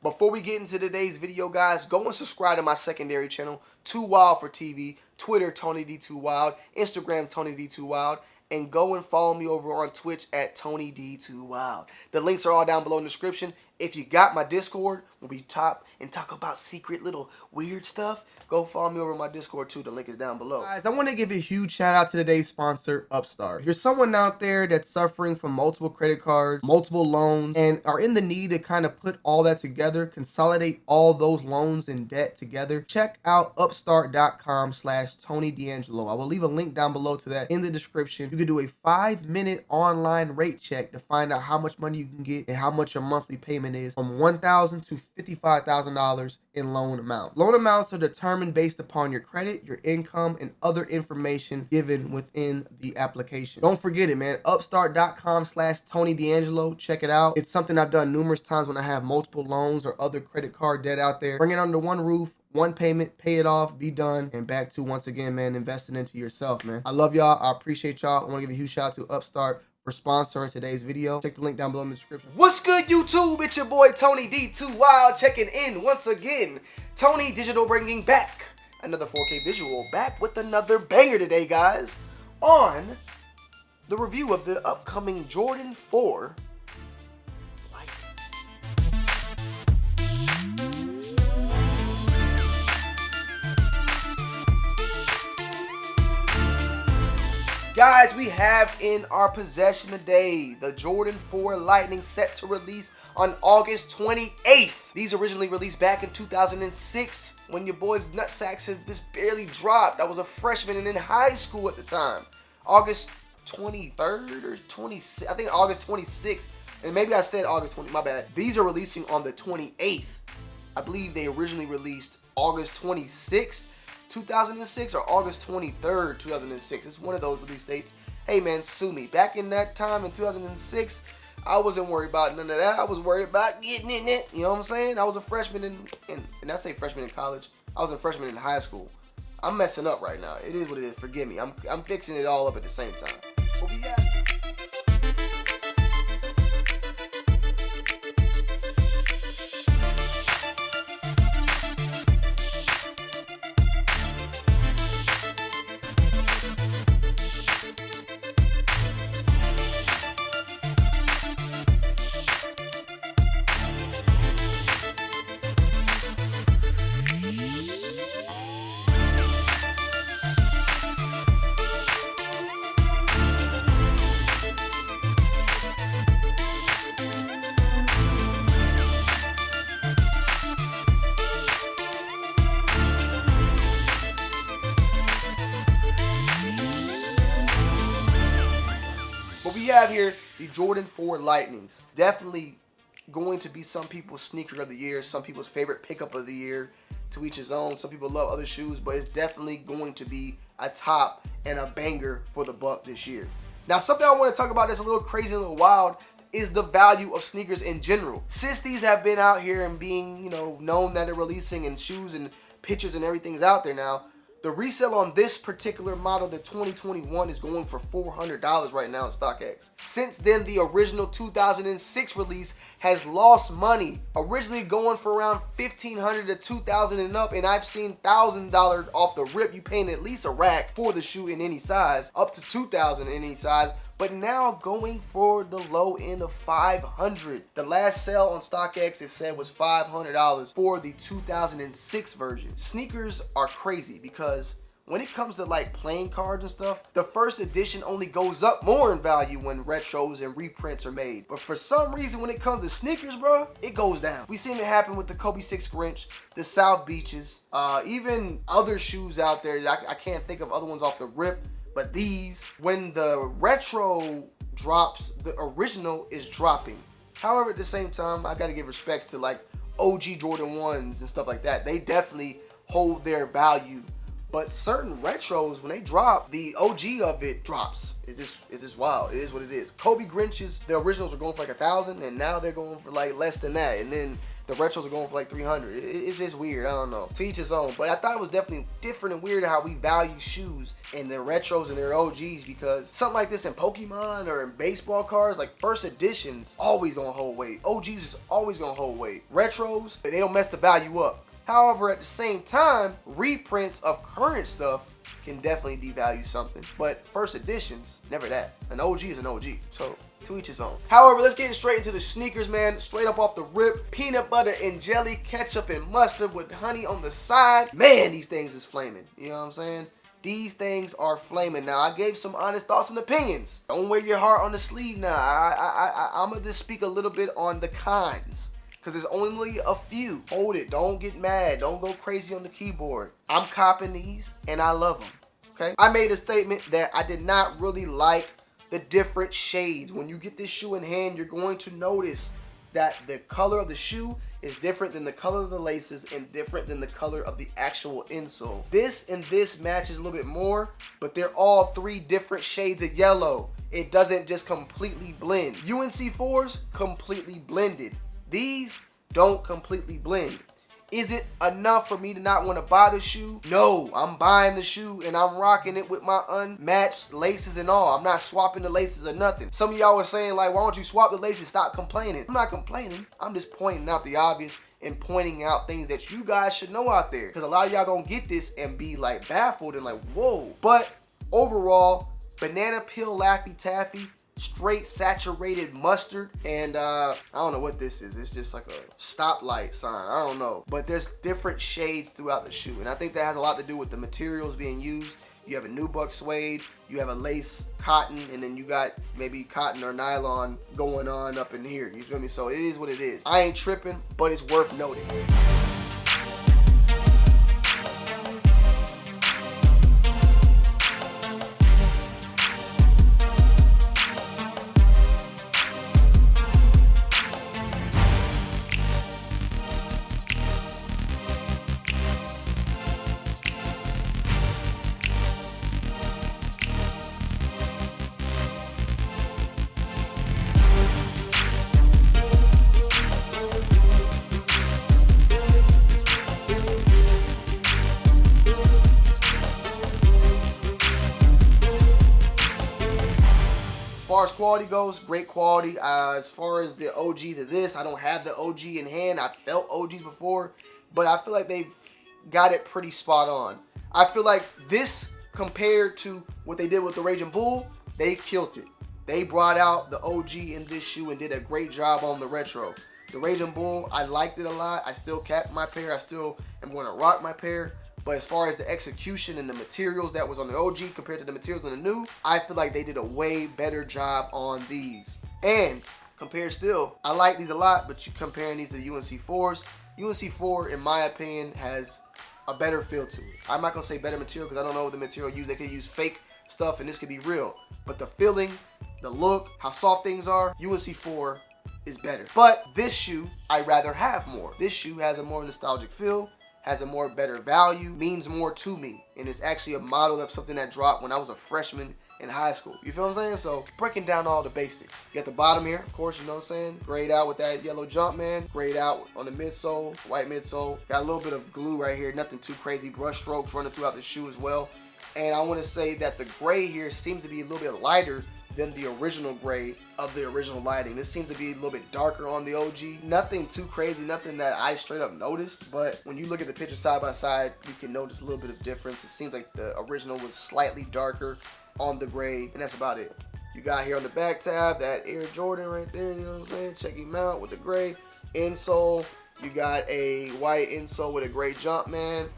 Before we get into today's video, guys, go and subscribe to my secondary channel, Too Wild for TV, Twitter, Tony D 2 Wild, Instagram, Tony D 2 Wild, and go and follow me over on Twitch at Tony D 2 Wild. The links are all down below in the description. If you got my Discord, we'll be top and talk about secret little weird stuff. Go follow me over on my Discord too. The link is down below. Guys, I want to give a huge shout out to today's sponsor, Upstart. If you're someone out there that's suffering from multiple credit cards, multiple loans, and are in the need to kind of put all that together, consolidate all those loans and debt together, check out upstart.com/Tony D'Angelo. I will leave a link down below to that in the description. You can do a 5-minute online rate check to find out how much money you can get and how much your monthly payment is, from $1,000 to $55,000 in loan amount. Loan amounts are determined based upon your credit, your income, and other information given within the application. Don't forget it, man. Upstart.com/Tony D'Angelo. Check it out. It's something I've done numerous times when I have multiple loans or other credit card debt out there. Bring it under one roof, one payment, pay it off, be done, and back to, once again, man, investing into yourself, man. I love y'all. I appreciate y'all. I want to give a huge shout out to Upstart for sponsoring today's video. Check the link down below in the description. What's good, YouTube? It's your boy Tony D 2 Wild checking in once again. Tony Digital bringing back another 4K visual, back with another banger today, guys, on the review of the upcoming Jordan 4 Lite. Guys, we have in our possession today the Jordan 4 Lightning, set to release on August 28th. These originally released back in 2006 when your boy's nutsacks has just barely dropped. I was a freshman and in high school at the time. August 23rd or 26th, I think August 26th, and maybe I said August 20, my bad. These are releasing on the 28th. I believe they originally released August 26th. 2006 or August 23rd, 2006. It's one of those release dates. Hey man, sue me. Back in that time in 2006, I wasn't worried about none of that. I was worried about getting in it. You know what I'm saying? I was a freshman and I say freshman in college. I was a freshman in high school. I'm messing up right now. It is what it is. Forgive me. I'm fixing it all up at the same time. But we have here the Jordan 4 Lightnings. Definitely going to be some people's sneaker of the year, some people's favorite pickup of the year, to each his own. Some people love other shoes, but it's definitely going to be a top and a banger for the buck this year. Now, something I want to talk about that's a little crazy, a little wild, is the value of sneakers in general. Since these have been out here and being, known that they're releasing, and shoes and pictures and everything's out there now, the resale on this particular model, the 2021, is going for $400 right now in StockX. Since then, the original 2006 release has lost money, originally going for around $1,500 to $2,000 and up, and I've seen $1,000 off the rip. You paying at least a rack for the shoe in any size, up to $2,000 in any size, but now going for the low end of $500. The last sale on StockX, it said, was $500 for the 2006 version. Sneakers are crazy because when it comes to like playing cards and stuff, the first edition only goes up more in value when retros and reprints are made. But for some reason, when it comes to sneakers, bro, it goes down. We seen it happen with the Kobe 6 Grinch, the South Beaches, even other shoes out there. I can't think of other ones off the rip, but these, when the retro drops, the original is dropping. However, at the same time, I gotta give respects to like OG Jordan 1s and stuff like that. They definitely hold their value. But certain retros, when they drop, the OG of it drops. It's just wild. It is what it is. Kobe Grinches, the originals were going for like $1,000, and now they're going for like less than that. And then the retros are going for like 300. It's just weird. I don't know. To each his own. But I thought it was definitely different and weird how we value shoes and their retros and their OGs, because something like this in Pokemon or in baseball cards, like first editions, always gonna hold weight. OGs is always gonna hold weight. Retros, they don't mess the value up. However, at the same time, reprints of current stuff can definitely devalue something. But first editions, never that. An OG is an OG. So, to each his own. However, let's get straight into the sneakers, man. Straight up off the rip. Peanut butter and jelly, ketchup and mustard with honey on the side. Man, these things is flaming. You know what I'm saying? These things are flaming. Now, I gave some honest thoughts and opinions. Don't wear your heart on the sleeve now. I'm going to just speak a little bit on the cons, because there's only a few. Hold it. Don't get mad. Don't go crazy on the keyboard. I'm copping these, and I love them. Okay? I made a statement that I did not really like the different shades. When you get this shoe in hand, you're going to notice that the color of the shoe is different than the color of the laces and different than the color of the actual insole. This and this matches a little bit more, but they're all three different shades of yellow. It doesn't just completely blend. UNC4s completely blended. These don't completely blend. Is it enough for me to not want to buy the shoe? No, I'm buying the shoe and I'm rocking it with my unmatched laces and all. I'm not swapping the laces or nothing. Some of y'all were saying like, why don't you swap the laces? Stop complaining. I'm not complaining. I'm just pointing out the obvious and pointing out things that you guys should know out there. Because a lot of y'all gonna get this and be like baffled and like, whoa. But overall, banana peel Laffy Taffy, straight saturated mustard, and I don't know what this is. It's just like a stoplight sign. I don't know. But there's different shades throughout the shoe, and I think that has a lot to do with the materials being used. You have a nubuck suede, you have a lace cotton, and then you got maybe cotton or nylon going on up in here. You feel me? So it is what it is. I ain't tripping, but it's worth noting. As far as quality goes, great quality. As far as the OGs of this, I don't have the OG in hand. I felt OGs before, but I feel like they've got it pretty spot on. I feel like this, compared to what they did with the Raging Bull, they killed it. They brought out the OG in this shoe and did a great job on the retro. The Raging Bull, I liked it a lot. I still kept my pair. I still am going to rock my pair. But as far as the execution and the materials that was on the OG compared to the materials on the new, I feel like they did a way better job on these. And compared still, I like these a lot, but you're comparing these to the UNC4s. UNC4, in my opinion, has a better feel to it. I'm not going to say better material because I don't know what the material used. They could use fake stuff and this could be real. But the feeling, the look, how soft things are, UNC4 is better. But this shoe, I'd rather have more. This shoe has a more nostalgic feel, has a more better value, means more to me. And it's actually a model of something that dropped when I was a freshman in high school. You feel what I'm saying? So breaking down all the basics. You got the bottom here, of course, you know what I'm saying? Grayed out with that yellow Jumpman. Grayed out on the midsole, white midsole. Got a little bit of glue right here, nothing too crazy. Brush strokes running throughout the shoe as well. And I want to say that the gray here seems to be a little bit lighter than the original gray of the original lighting. This seems to be a little bit darker on the OG. Nothing too crazy, nothing that I straight up noticed, but when you look at the picture side by side, you can notice a little bit of difference. It seems like the original was slightly darker on the gray, and that's about it. You got here on the back tab that Air Jordan right there, you know what I'm saying? Check him out with the gray insole. You got a white insole with a gray Jumpman,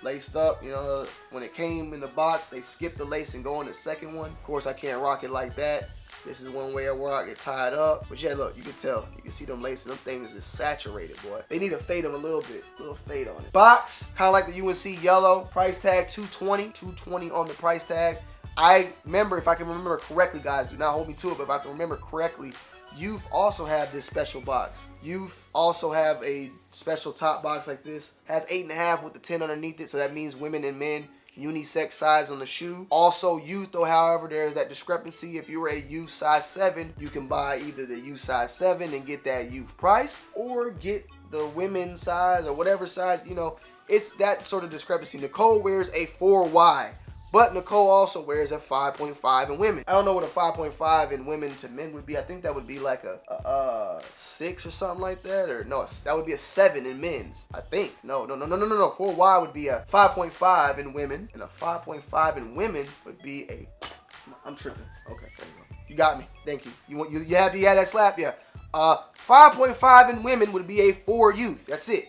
laced up. You know, when it came in the box, they skipped the lace and go on the second one. Of course, I can't rock it like that. This is one way I rock it tied up. But yeah, look, you can tell. You can see them laces. Them things is saturated, boy. They need to fade them a little bit. A little fade on it. Box, kind of like the UNC yellow. Price tag $220. $220 on the price tag. I remember, if I can remember correctly, guys, do not hold me to it, but if I can remember correctly, Youth also have this special box. Youth also have a special top box like this. Has 8.5 with the 10 underneath it, so that means women and men unisex size on the shoe. Also youth though, however, there's that discrepancy. If you were a youth size 7, you can buy either the youth size 7 and get that youth price, or get the women's size or whatever size, you know, it's that sort of discrepancy. Nicole wears a 4Y, but Nicole also wears a 5.5 in women. I don't know what a 5.5 in women to men would be. I think that would be like a 6 or something like that. Or no, that would be a 7 in men's. I think. No. 4Y would be a 5.5 in women, and a 5.5 in women would be a. I'm tripping. Okay, there you go. You got me. Thank you. You happy you had that slap? Yeah. 5.5 in women would be a 4 youth. That's it.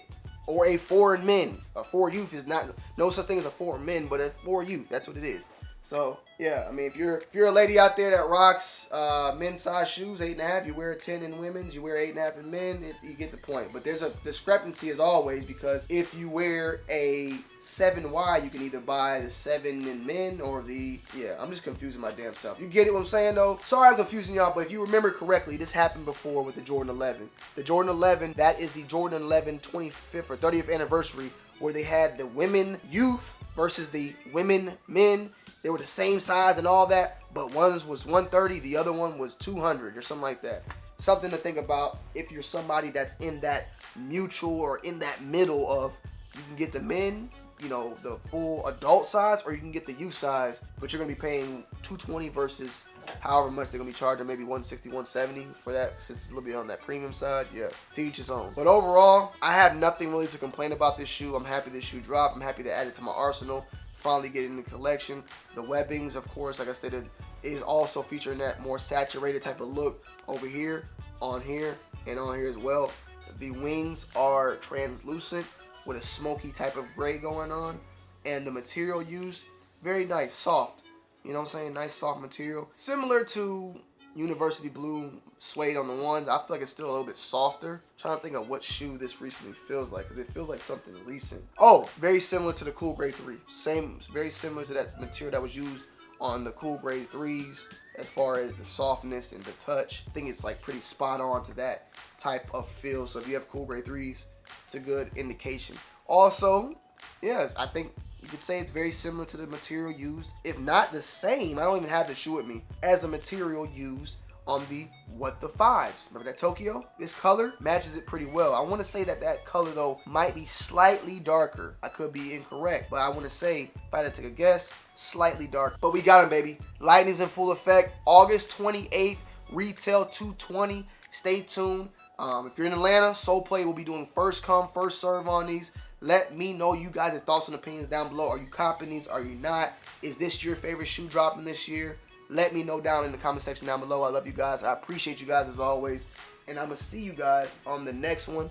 Or a 4 in men. A 4 youth is not, no such thing as a 4 in men, but a 4 youth. That's what it is. So yeah, I mean, if you're a lady out there that rocks men's size shoes, 8.5, you wear a 10 in women's, you wear 8.5 in men, you get the point. But there's a discrepancy as always, because if you wear a 7Y, you can either buy the 7 in men or the, yeah, I'm just confusing my damn self. You get it what I'm saying though? Sorry I'm confusing y'all, but if you remember correctly, this happened before with the Jordan 11. The Jordan 11, that is the Jordan 11 25th or 30th anniversary, where they had the women youth versus the women men. They were the same size and all that, but one was 130, the other one was 200 or something like that. Something to think about if you're somebody that's in that mutual or in that middle of, you can get the men, you know, the full adult size, or you can get the youth size, but you're going to be paying $220 versus however much they're going to be charging, maybe $160, $170 for that, since it's a little bit on that premium side. Yeah, to each his own. But overall, I have nothing really to complain about this shoe. I'm happy this shoe dropped. I'm happy to add it to my arsenal. Finally getting the collection. The webbings, of course, like I stated, is also featuring that more saturated type of look over here, on here, and on here as well. The wings are translucent with a smoky type of gray going on, and the material used, very nice, soft. You know what I'm saying? Nice soft material. Similar to University Blue suede on the ones. I feel like it's still a little bit softer. I'm trying to think of what shoe this recently feels like, because it feels like something recent. Oh, very similar to the Cool Grey 3. Same, very similar to that material that was used on the Cool Grey 3s as far as the softness and the touch. I think it's like pretty spot on to that type of feel. So if you have Cool Grey 3s, it's a good indication. Also, yes, I think you could say it's very similar to the material used, if not the same. I don't even have the shoe with me, as the material used on the What the Fives. Remember that Tokyo? This color matches it pretty well. I want to say that that color though might be slightly darker. I could be incorrect, but I want to say, if I had to take a guess, slightly dark. But we got them, baby. Lightning's in full effect. August 28th, retail $220. Stay tuned. If you're in Atlanta, Soul Play will be doing first come, first serve on these. Let me know you guys' thoughts and opinions down below. Are you copping these? Are you not? Is this your favorite shoe dropping this year? Let me know down in the comment section down below. I love you guys. I appreciate you guys as always. And I'm going to see you guys on the next one.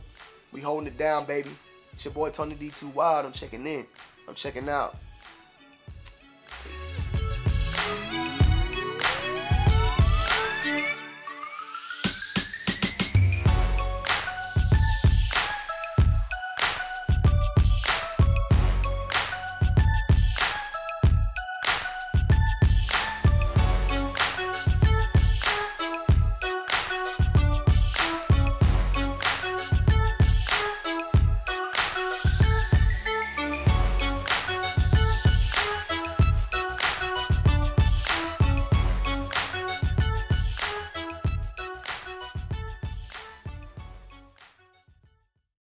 We holding it down, baby. It's your boy Tony D2 Wild. I'm checking in. I'm checking out.